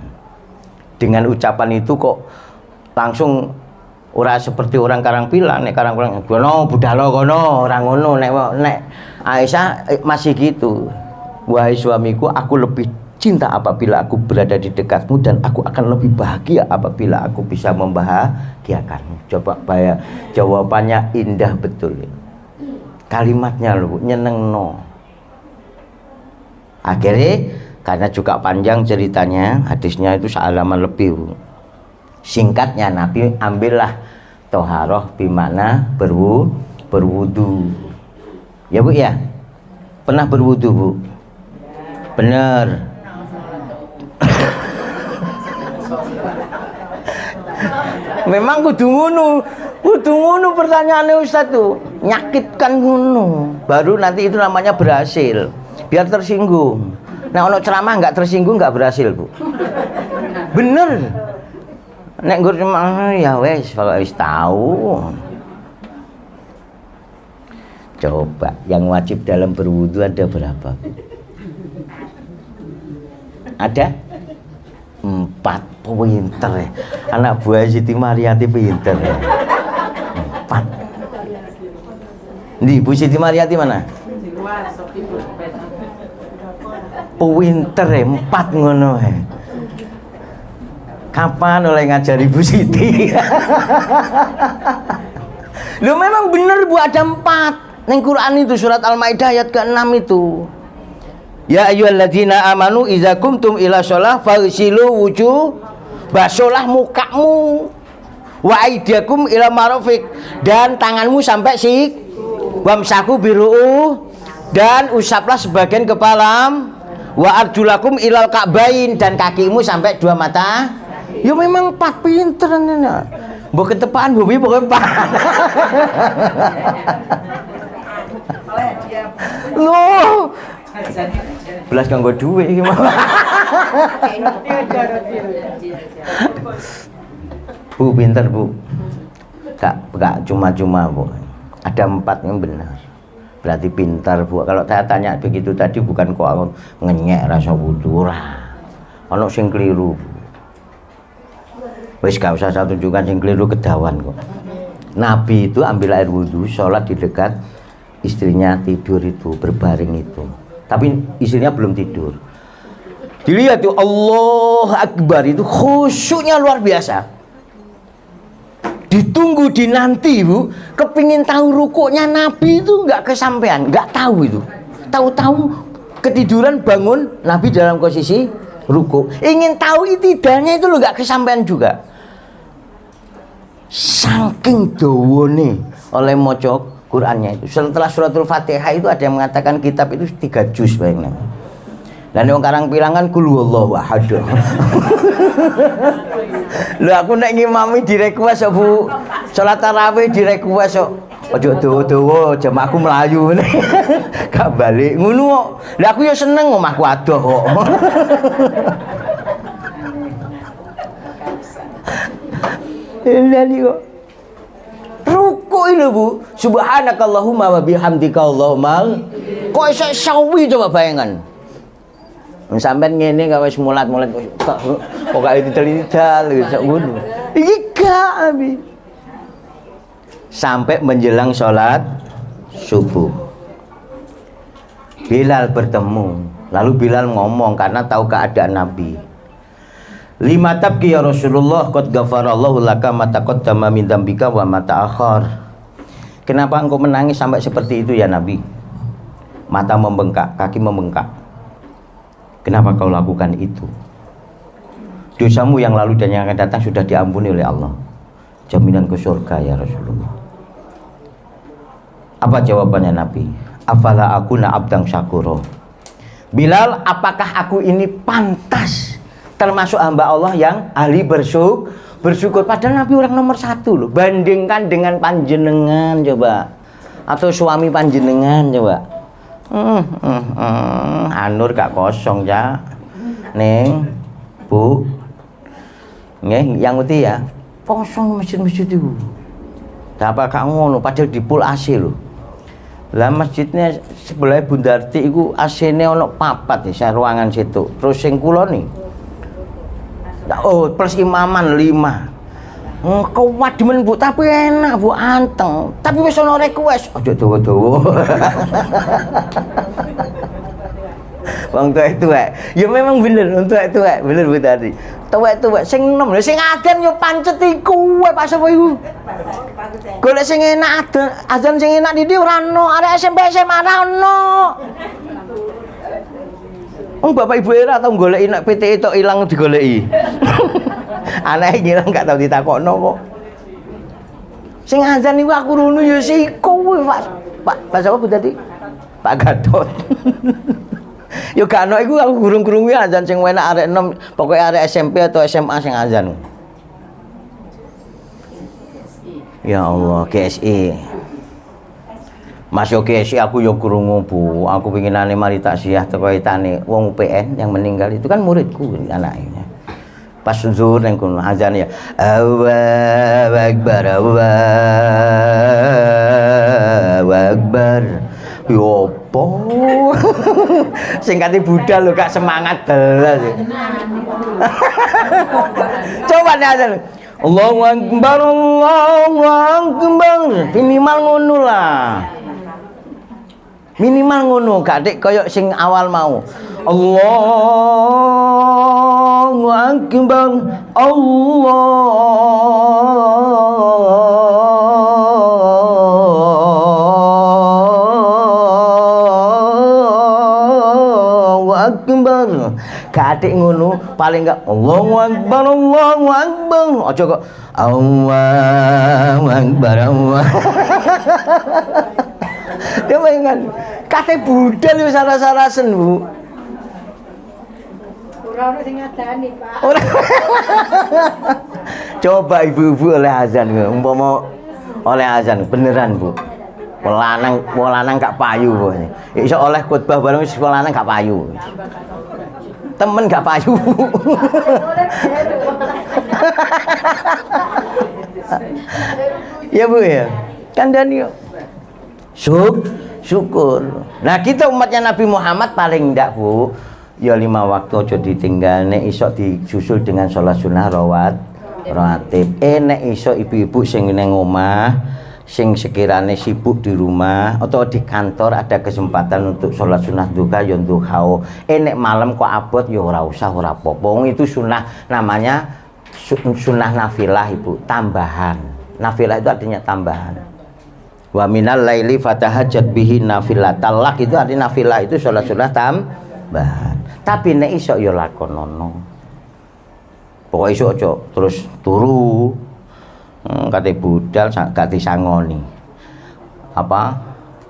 Speaker 1: Dengan ucapan itu kok langsung ora seperti orang Karangpilang. Nek Karangpilang kono budhalo kono, ora ngono. Nek Aisyah masih gitu. Wahai suamiku, aku lebih cinta apabila aku berada di dekatmu, dan aku akan lebih bahagia apabila aku bisa membahagiakanmu. Coba bayar, jawabannya indah betul. Kalimatnya loh, nyenengno. Akhirnya karena juga panjang ceritanya, hadisnya itu sehalaman lebih. Singkatnya, Nabi ambillah toharoh bimana berwudu. Ya Bu ya, pernah berwudu Bu? Bener. Memang kudu ngono pertanyaannya Ustaz tuh, nyakitkan ngono, baru nanti itu namanya berhasil, biar tersinggung. Nah ono ceramah nggak tersinggung nggak berhasil Bu, bener. Nek gur cuma ya wes, kalau wis tahu. Coba yang wajib dalam berwudu ada berapa Bu? Ada 4. Pinter ya, anak buah Siti Mariati pinter ya. 4. Di Bu Siti Mariati mana? Pinter ya, 4 ngono ya. Kapan oleh ngajari Bu Siti? Lu memang bener Bu, ada 4 neng Quran itu, surat Al-Maidah ayat ke-6 itu. Ya ayyuhalladzina amanu idza qumtum ila shalah faghsilu wujuh, basuhlah mukamu, wa aydiyakum ila marafiq, dan tanganmu sampai wamsahu biru'u, dan usaplah sebagian kepala, wa arjulakum ilal ka'bain, dan kakimu sampai 2 mata. Ya memang 4 pinter nana. Mbok ketepaan bumi pokoknya 4. Loh, belas kanggo duit gimana? Bu pinter Bu, gak cuma-cuma Bu, ada 4 yang benar, berarti pintar Bu. Kalau saya tanya begitu tadi bukan kok ngenyek rasa wudu, ono sing keliru Bu. Wis gak usah saya tunjukkan sing keliru, kedawan kok. Nabi itu ambil air wudu, sholat di dekat istrinya, tidur itu, berbaring itu. Tapi istrinya belum tidur. Dilihat tuh, Allah Akbar, itu khusyuknya luar biasa. Ditunggu dinanti Bu, kepingin tahu rukuknya Nabi itu nggak kesampaian, nggak tahu itu. Tahu-tahu ketiduran, bangun Nabi dalam posisi rukuk. Ingin tahu itidalnya itu lo nggak kesampaian juga. Saking dawane oleh moco Qurannya itu. Setelah suratul Fatihah itu ada yang mengatakan kitab itu 3 juz bayangnya. Dan yang Karangpilangan kul huwallahu ahad. Lho aku nek ngimami direkuas Bu. Salat tarawih direkuas kok. Ojo dawa-dawa jamaahku melayu. Gak balik ngono kok. Lah aku ya seneng omahku adoh kok. Ini kok. Rukuk ini lho Bu, subhanakallahumma wa bihamdika Allahumma. Kok iso sawi coba bayangan. Sampeyan ngene kok wis mulat-mulat kok gak diteliti-dal iso ngono. Iki gak abi. Sampai menjelang sholat subuh. Bilal bertemu. Lalu Bilal ngomong karena tahu keadaan Nabi. Lima tabki ya Rasulullah, qad ghafarallahu laka ma taqaddama min dzambika wa ma ta'akhkhar. Kenapa engkau menangis sampai seperti itu ya Nabi? Mata membengkak, kaki membengkak. Kenapa kau lakukan itu? Dosamu yang lalu dan yang akan datang sudah diampuni oleh Allah. Jaminan ke surga ya Rasulullah. Apa jawabannya Nabi? Afala akuna abdang syakuro. Bilal, apakah aku ini pantas termasuk hamba Allah yang ahli bersyukur? Padahal Nabi orang nomor 1 loh. Bandingkan dengan panjenengan coba, atau suami panjenengan coba. Anur gak kosong ya, Neng, Bu, nggih, yang ngerti ya, kosong masjid-masjid itu. Apa gak ngono? Padahal di pool AC loh. Lah masjidnya sebelah Bundarti itu AC-ne ono 4 ya, ruangan situ. Terus sing kula nih, oh plus imaman 5. Kuat demen Bu, tapi enak Bu, anteng. Tapi wis ono request, aja dawa-dawa. Wong tuwek-tuwek. Ya memang bener wong tuwek-tuwek, bener Bu tadi. Tuwek-tuwek sing enom lho, sing adan yo pancet iku wae Pak sapa iku. Golek sing enak adan sing enak ndi ora ono, arek SMP SMA ora ono. Bapak Ibu era tau goleki nek PTE tok ilang digoleki. Anake ngilang gak tau ditakokno kok. Sing azan niku aku runu ya siku Pak sapa Bu tadi? Pak Gatot. Yo gak ono iku aku gurung-gurung kuwi azan sing enak arek enom, pokoke arek SMP atau SMA sing azan. Ya Allah, GSI. Masuk GSI aku yo krungu Bu. Aku pinginane mari taksiyah teko itane wong UPN yang meninggal itu kan muridku anaknya. Pas zuhur nang kono azan ya. Allahu Akbar, Allahu Akbar. Yo opo? Sing kate budal lho gak semangat belas. Coba nih azan. Allahu Akbar, Allahu Akbar. Minimal ngono lah. Minimal ngono, gak dek koyok sing awal mau. Allahu Akbar, Allahu Akbar. Gak dek ngono, paling gak Allahu Akbar, Allahu Akbar. Aja kok Allahu Akbar, Allah. Dia pengen kate budal wis saras-sarasen Bu. Ora ono sing ngadani Pak. Coba ibu-ibu oleh azan, umpama oleh azan beneran Bu. Wong lanang gak payu Bu. Iso oleh khotbah bareng wis wong lanang gak payu. Temen gak payu. Ya Bu ya. Kandhani yo. Syukur. Nah kita umatnya Nabi Muhammad paling ndak Bu, ya 5 waktu aja ditinggal. Nek iso disusul dengan sholat sunnah rawatib. Nek iso ibu-ibu sing nang omah, sing sekiranya sibuk di rumah atau di kantor ada kesempatan untuk sholat sunnah duha ya duha. Nek malam kok abot ya ora usah, ora apa-apa. Itu sunnah, namanya sunnah nafilah Ibu, tambahan. Nafilah itu artinya tambahan. Wa minal laili fatahajjat bihi nafilah. Talak itu artinya nafilah, itu sholat sunnah tambahan. Tapi nek iso ya lakonono. Pokoke iso aja terus turu. Kate budal gak disangoni. Apa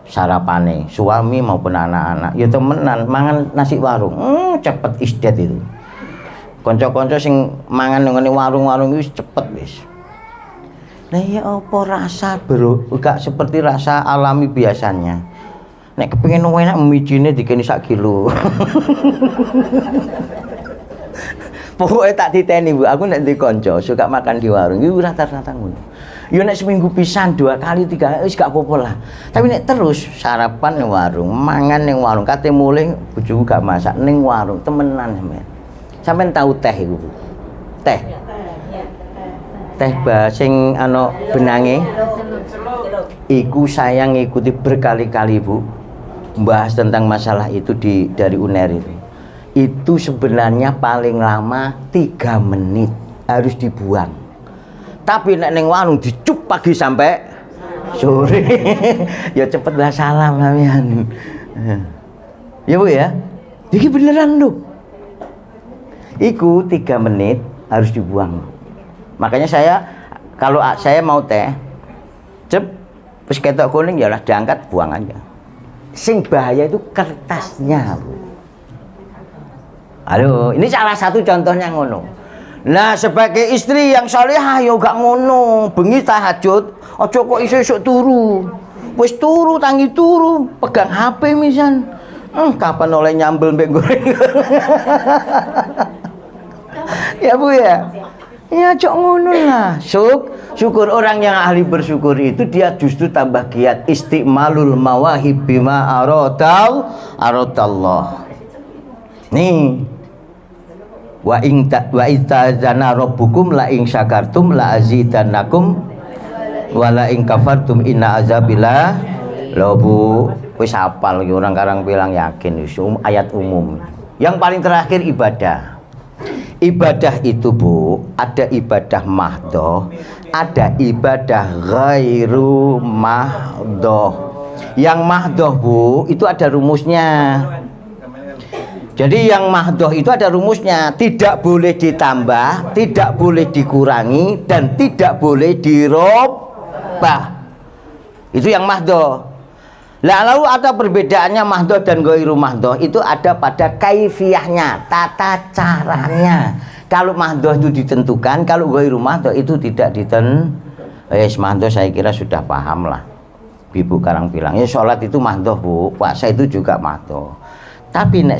Speaker 1: sarapane suami maupun anak-anak ya temenan mangan nasi warung. Cepet isdet itu. Kanca-kanca sing mangan nang warung-warung wis cepet wis. Nah ya apa rasa bro, gak seperti rasa alami biasanya. Nek kepengin enak mijine dikene sak kilo. Pokoknya tak diteni Bu, aku nek ndek kanca suka makan di warung iki rata-rata ngono. Ya nek seminggu pisan 2 kali 3 kali wis gak apa-apa lah. Tapi nek terus sarapan ning warung, mangan ning warung, kate mulih bojoku gak masak ning warung, temenan sampean. Sampean tahu teh iku? Teh. Teh sing ana benange. Iku saya ngikuti berkali-kali Bu. Membahas tentang masalah itu dari UNER itu. Itu sebenarnya paling lama 3 menit harus dibuang. Tapi nek ning warung dicup pagi sampai sore. Ya cepet lah salam sampean. Ya Bu ya. Iki beneran lho. Iku 3 menit harus dibuang. Makanya saya kalau saya mau teh cep terus ketok kuning ya lah diangkat buang aja. Sing bahaya itu kertasnya Bu. Halo, ini salah satu contohnya ngono. Nah, sebagai istri yang salehah ya gak ngono. Bengi tahajud, aja kok isuk-isuk turu. Wis turu tangi turu, pegang HP misan. Kapan oleh nyambel mbek goreng. Ya Bu ya. Ya cok ngono lah. Syukur orang yang ahli bersyukur itu dia justru tambah giat istiqmalul mawahib bima aradallah. Nih. Wa itazana rabbukum la in syakartum la azidannakum wa la in kafartum inna azabila Bu. Wis hafal orang karang bilang yakin wis ayat umum. Yang paling terakhir ibadah. Ibadah itu Bu, ada ibadah mahdhah, ada ibadah ghairu mahdhah. Yang mahdhah Bu, itu ada rumusnya. Jadi yang mahdhah itu ada rumusnya, tidak boleh ditambah, tidak boleh dikurangi, dan tidak boleh dirubah. Itu yang mahdhah. Lalu ada perbedaannya mahdhah dan ghairu mahdhah itu ada pada kaifiyahnya, tata caranya. Kalau mahdhah itu ditentukan, kalau ghairu mahdhah itu tidak mahdhah saya kira sudah paham lah. Ibu Karang bilang, ya sholat itu mahdhah Bu, puasa itu juga mahdhah. Tapi nek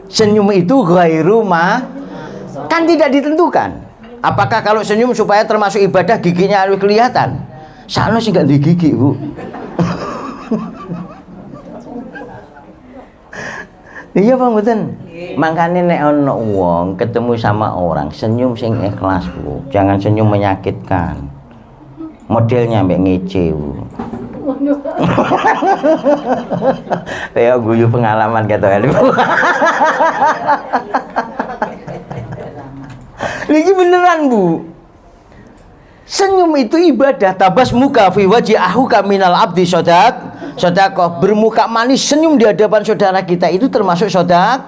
Speaker 1: senyum itu ghairu kan tidak ditentukan. Apakah kalau senyum supaya termasuk ibadah giginya harus kelihatan? Sakno sih gak di gigi Bu. Iya Bang mboten. Makanya nek ono wong ketemu sama orang senyum sing ikhlas Bu. Jangan senyum menyakitkan. Modelnya mbek ngece Bu. Kayak guyu pengalaman kata ini. Ini beneran Bu. Senyum itu ibadah. Tabas muka fi wajhi ahuka minal abdi sedekah. Bermuka manis senyum di hadapan saudara kita itu termasuk sedekah.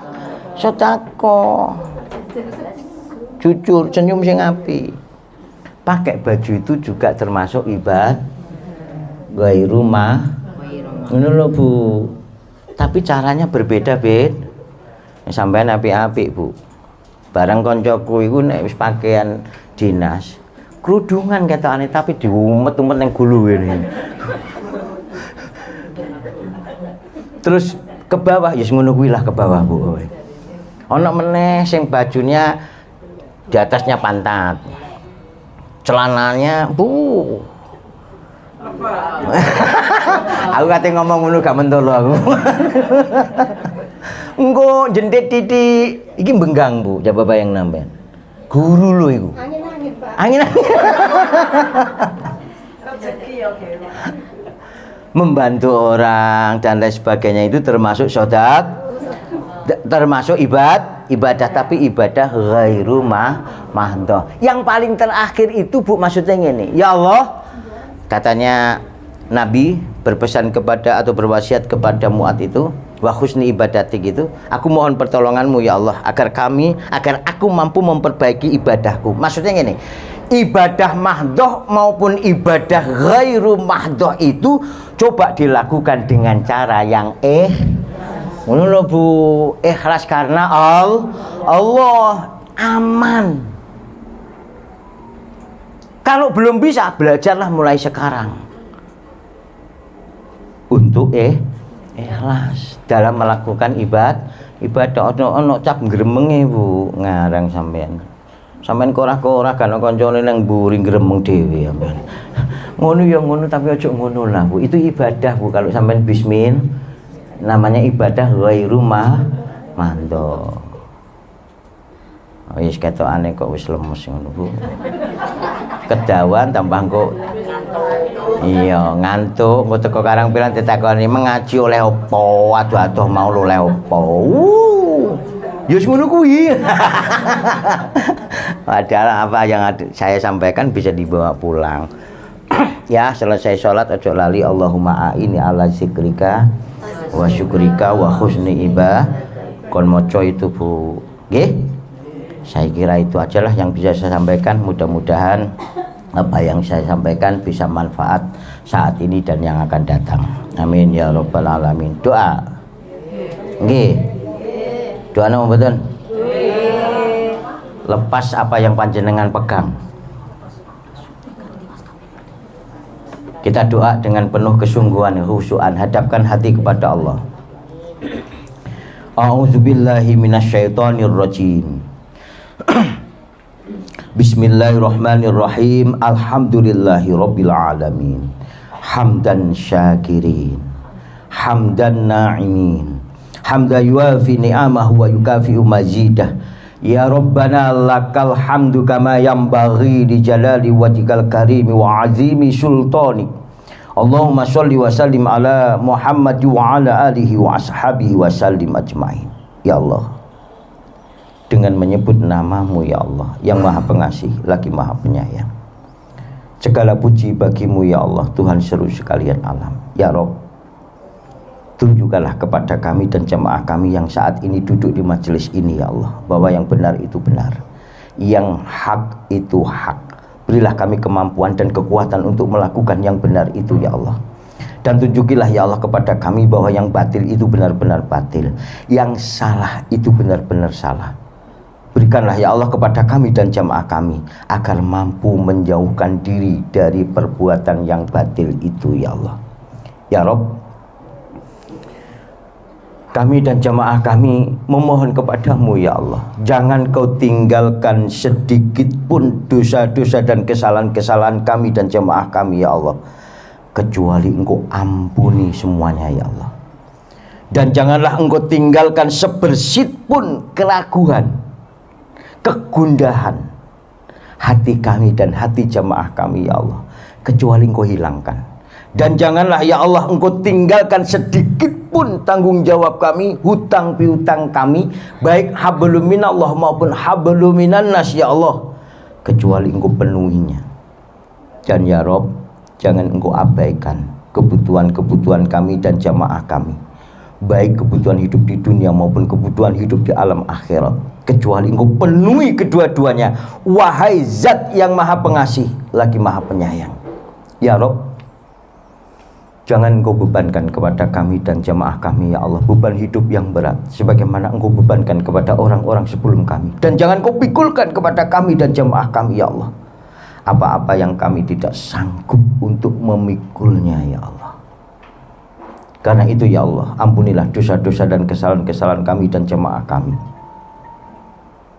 Speaker 1: Jujur senyum sing apik. Pakai baju itu juga termasuk ibadah. Ghairu ngono lho Bu. Tapi caranya berbeda, Bet. Sampeyan apik-apik Bu. Barang koncoku iku nek wis pakaian dinas, kerudungan ketokane tapi diumet-umet ning gulu ini. Terus ke bawah, ya ngono kuwi lah ke bawah Bu. Ana meneh sing bajunya di atasnya pantat. Celananya Bu. Aku kate ngomong ngono gak mentolo aku. Engko jendet titik iki benggang Bu, coba bayang nampen. Guru lho iku. Angin-angin, Pak. Angin-angin. Rezeki oke. Membantu orang dan lain sebagainya itu termasuk sedekah, termasuk ibadah tapi ibadah ghairu mahdhah. Yang paling terakhir itu Bu maksudnya ngene. Ya Allah, katanya Nabi berpesan kepada atau berwasiat kepada Mu'adz itu, wa husni ibadatik itu, aku mohon pertolonganmu ya Allah agar aku mampu memperbaiki ibadahku. Maksudnya gini, ibadah mahdhah maupun ibadah ghairu mahdhah itu coba dilakukan dengan cara yang ngono lho Bu, ikhlas karena Allah, aman. Kalau belum bisa, belajarlah mulai sekarang untuk ikhlas dalam melakukan ibadah. Ono cap gremenge Bu, ngarang sampean. Sampeyan korah-korah kan kancane nang mburi gremeng dhewe sampeyan. Ngono ya ngono tapi aja ngono lah Bu. Itu ibadah Bu. Kalau sampeyan bismil namanya ibadah ghairu mando. Oh wis ketokane kok wis lemes ngono Bu. Kedawan tambah kok iya ngantuk engko teko Karang Pilang ditakoni mengaji oleh opo aduh-aduh mau oleh opo ya ngono kuwi. Padahal apa yang saya sampaikan bisa dibawa pulang. Ya selesai sholat ojo lali Allahumma a'ini ala zikrika wa syukrika wa husni kon moco itu Bu. Nggih. Saya kira itu ajalah yang bisa saya sampaikan. Mudah-mudahan apa yang saya sampaikan bisa manfaat saat ini dan yang akan datang. Amin ya rabbal alamin. Doa. Nggih. Doa napa mboten? Lepas apa yang panjenengan pegang. Kita doa dengan penuh kesungguhan, khusyuan, hadapkan hati kepada Allah. A'udzubillahi minasyaitonir rajim. Bismillahirrahmanirrahim. Alhamdulillahi rabbil alamin. Hamdan syakirin, hamdan na'imin, hamda yuafi ni'amahu wa yukafi'u mazidah. Ya Rabbana lakal hamdu kama yanbaghi li jalali wajhikal karimi wa azimi sultanik. Allahumma sholli wa sallim ala Muhammad wa ala alihi wa ashabihi wa sallim ajmain. Ya Allah, dengan menyebut namamu ya Allah yang maha pengasih lagi maha penyayang, segala puji bagimu ya Allah Tuhan seluruh sekalian alam. Ya Rabb, tunjukkanlah kepada kami dan jamaah kami yang saat ini duduk di majelis ini ya Allah, bahwa yang benar itu benar, yang hak itu hak. Berilah kami kemampuan dan kekuatan untuk melakukan yang benar itu ya Allah. Dan tunjukilah ya Allah kepada kami bahwa yang batil itu benar-benar batil, yang salah itu benar-benar salah. Berikanlah ya Allah kepada kami dan jamaah kami agar mampu menjauhkan diri dari perbuatan yang batil itu ya Allah. Ya Rabb, kami dan jamaah kami memohon kepadamu ya Allah, jangan kau tinggalkan sedikit pun dosa-dosa dan kesalahan-kesalahan kami dan jamaah kami ya Allah, kecuali engkau ampuni semuanya ya Allah. Dan janganlah engkau tinggalkan sebersit pun keraguan, kegundahan hati kami dan hati jamaah kami ya Allah, kecuali engkau hilangkan. Dan janganlah ya Allah engkau tinggalkan sedikit pun tanggung jawab kami, hutang piutang kami, baik hablum minallah maupun hablum minan nas ya Allah, kecuali engkau penuhinya. Dan ya Rob, jangan engkau abaikan kebutuhan-kebutuhan kami dan jamaah kami, baik kebutuhan hidup di dunia maupun kebutuhan hidup di alam akhirat, kecuali engkau penuhi kedua-duanya, wahai zat yang maha pengasih lagi maha penyayang. Ya Rob, jangan engkau bebankan kepada kami dan jamaah kami ya Allah beban hidup yang berat sebagaimana engkau bebankan kepada orang-orang sebelum kami. Dan jangan engkau pikulkan kepada kami dan jamaah kami ya Allah apa-apa yang kami tidak sanggup untuk memikulnya ya Allah. Karena itu ya Allah, ampunilah dosa-dosa dan kesalahan-kesalahan kami dan jamaah kami.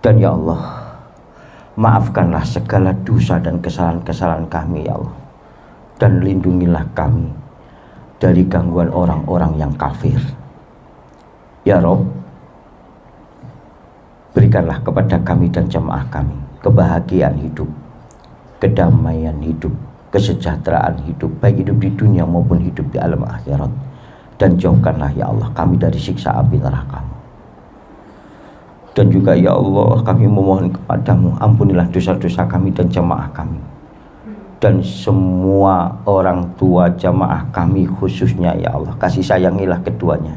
Speaker 1: Dan ya Allah, maafkanlah segala dosa dan kesalahan-kesalahan kami ya Allah. Dan lindungilah kami dari gangguan orang-orang yang kafir. Ya Rob, berikanlah kepada kami dan jamaah kami kebahagiaan hidup, kedamaian hidup, kesejahteraan hidup, baik hidup di dunia maupun hidup di alam akhirat. Dan jauhkanlah ya Allah kami dari siksa api neraka. Dan juga ya Allah, kami memohon kepadamu, ampunilah dosa-dosa kami dan jamaah kami, dan semua orang tua jamaah kami khususnya ya Allah. Kasih sayangilah keduanya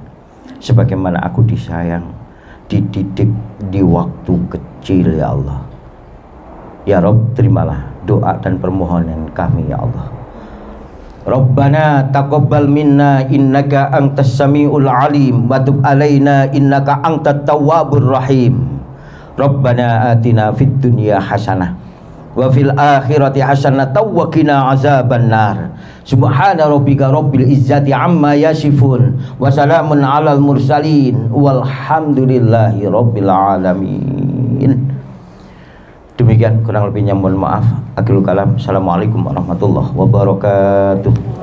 Speaker 1: sebagaimana aku disayang, dididik di waktu kecil ya Allah. Ya Rob, terimalah doa dan permohonan kami ya Allah. Rabbana taqabbal minna innaka antas samiul alim wa tub alaina innaka antat tawwabur rahim. Rabbana atina fid dunya hasanah wa fil akhirati hasanatan wa qina azabannar. Subhana rabbika rabbil izzati amma yasifun wa salamun alal mursalin walhamdulillahi rabbil alamin. Demikian kurang lebihnya mohon maaf. Akhirul kalam. Assalamualaikum warahmatullahi wabarakatuh.